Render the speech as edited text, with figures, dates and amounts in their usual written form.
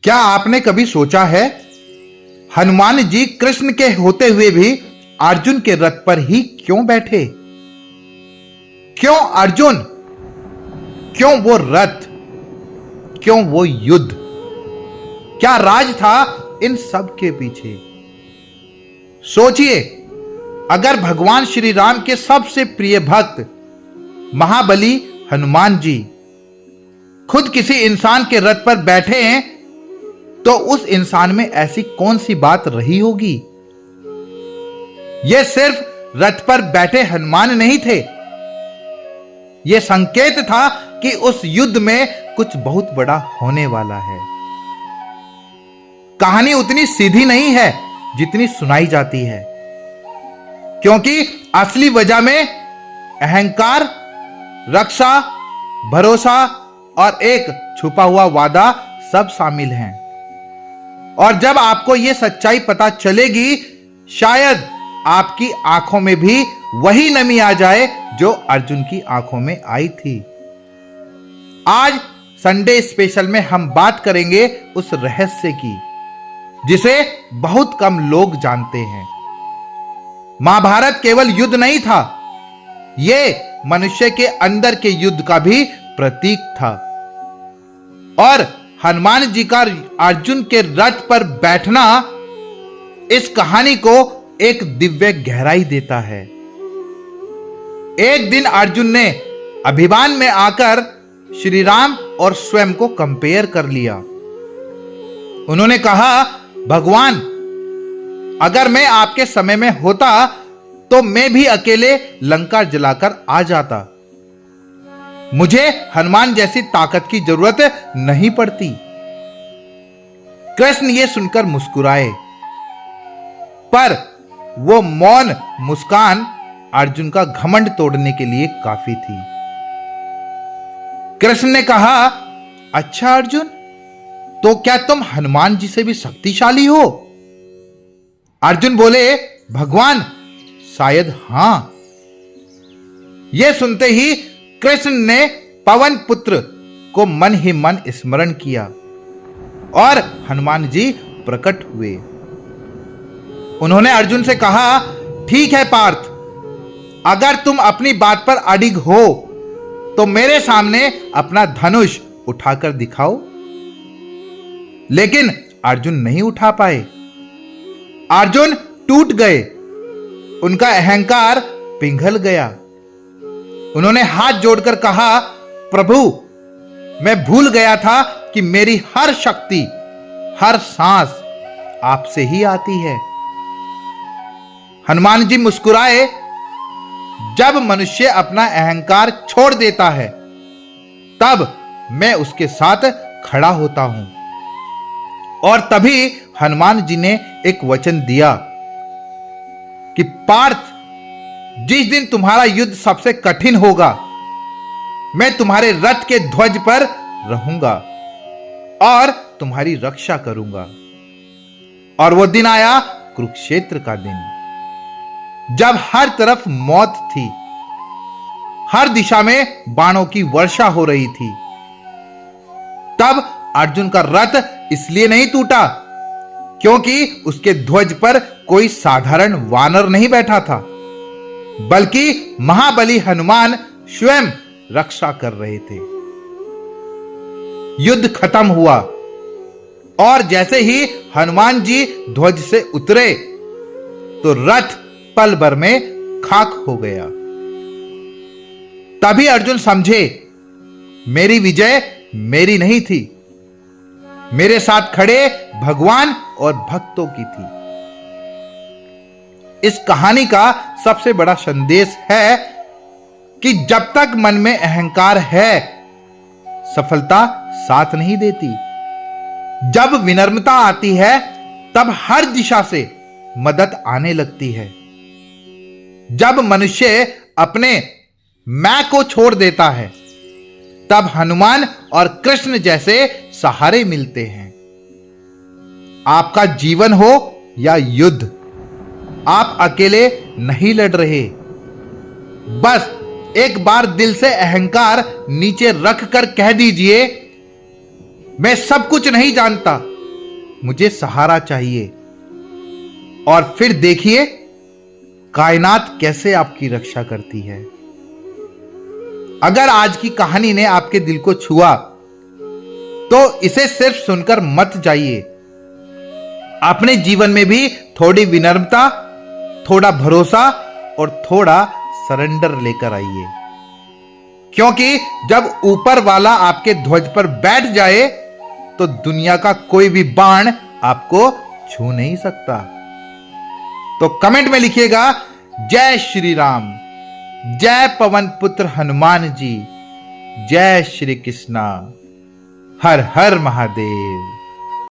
क्या आपने कभी सोचा है हनुमान जी कृष्ण के होते हुए भी अर्जुन के रथ पर ही क्यों बैठे? क्यों अर्जुन? क्यों वो रथ? क्यों वो युद्ध? क्या राज था इन सब के पीछे? सोचिए, अगर भगवान श्री राम के सबसे प्रिय भक्त महाबली हनुमान जी खुद किसी इंसान के रथ पर बैठे हैं, तो उस इंसान में ऐसी कौन सी बात रही होगी? यह सिर्फ रथ पर बैठे हनुमान नहीं थे, यह संकेत था कि उस युद्ध में कुछ बहुत बड़ा होने वाला है। कहानी उतनी सीधी नहीं है जितनी सुनाई जाती है, क्योंकि असली वजह में अहंकार, रक्षा, भरोसा और एक छुपा हुआ वादा सब शामिल हैं। और जब आपको यह सच्चाई पता चलेगी, शायद आपकी आंखों में भी वही नमी आ जाए जो अर्जुन की आंखों में आई थी। आज संडे स्पेशल में हम बात करेंगे उस रहस्य की जिसे बहुत कम लोग जानते हैं। महाभारत केवल युद्ध नहीं था, यह मनुष्य के अंदर के युद्ध का भी प्रतीक था। और हनुमान जी का अर्जुन के रथ पर बैठना इस कहानी को एक दिव्य गहराई देता है। एक दिन अर्जुन ने अभिमान में आकर श्री राम और स्वयं को कंपेयर कर लिया। उन्होंने कहा, भगवान, अगर मैं आपके समय में होता तो मैं भी अकेले लंका जलाकर आ जाता। मुझे हनुमान जैसी ताकत की जरूरत नहीं पड़ती। कृष्ण ये सुनकर मुस्कुराए, पर वो मौन मुस्कान अर्जुन का घमंड तोड़ने के लिए काफी थी। कृष्ण ने कहा, अच्छा अर्जुन, तो क्या तुम हनुमान जी से भी शक्तिशाली हो? अर्जुन बोले, भगवान, शायद हां। यह सुनते ही कृष्ण ने पवन पुत्र को मन ही मन स्मरण किया और हनुमान जी प्रकट हुए। उन्होंने अर्जुन से कहा, ठीक है पार्थ, अगर तुम अपनी बात पर अडिग हो तो मेरे सामने अपना धनुष उठाकर दिखाओ। लेकिन अर्जुन नहीं उठा पाए। अर्जुन टूट गए, उनका अहंकार पिघल गया। उन्होंने हाथ जोड़कर कहा, प्रभु, मैं भूल गया था कि मेरी हर शक्ति, हर सांस आपसे ही आती है। हनुमान जी मुस्कुराए। जब मनुष्य अपना अहंकार छोड़ देता है, तब मैं उसके साथ खड़ा होता हूं। और तभी हनुमान जी ने एक वचन दिया कि पार्थ, जिस दिन तुम्हारा युद्ध सबसे कठिन होगा, मैं तुम्हारे रथ के ध्वज पर रहूंगा और तुम्हारी रक्षा करूंगा। और वो दिन आया, कुरुक्षेत्र का दिन, जब हर तरफ मौत थी, हर दिशा में बाणों की वर्षा हो रही थी। तब अर्जुन का रथ इसलिए नहीं टूटा क्योंकि उसके ध्वज पर कोई साधारण वानर नहीं बैठा था, बल्कि महाबली हनुमान स्वयं रक्षा कर रहे थे। युद्ध खत्म हुआ और जैसे ही हनुमान जी ध्वज से उतरे तो रथ पल भर में खाक हो गया। तभी अर्जुन समझे, मेरी विजय मेरी नहीं थी, मेरे साथ खड़े भगवान और भक्तों की थी। इस कहानी का सबसे बड़ा संदेश है कि जब तक मन में अहंकार है, सफलता साथ नहीं देती। जब विनम्रता आती है, तब हर दिशा से मदद आने लगती है। जब मनुष्य अपने मैं को छोड़ देता है, तब हनुमान और कृष्ण जैसे सहारे मिलते हैं। आपका जीवन हो या युद्ध, आप अकेले नहीं लड़ रहे। बस एक बार दिल से अहंकार नीचे रख कर कह दीजिए, मैं सब कुछ नहीं जानता, मुझे सहारा चाहिए। और फिर देखिए कायनात कैसे आपकी रक्षा करती है। अगर आज की कहानी ने आपके दिल को छुआ तो इसे सिर्फ सुनकर मत जाइए। अपने जीवन में भी थोड़ी विनम्रता, थोड़ा भरोसा और थोड़ा सरेंडर लेकर आइए। क्योंकि जब ऊपर वाला आपके ध्वज पर बैठ जाए तो दुनिया का कोई भी बाण आपको छू नहीं सकता। तो कमेंट में लिखिएगा जय श्री राम, जय पवन पुत्र हनुमान जी, जय श्री कृष्णा, हर हर महादेव।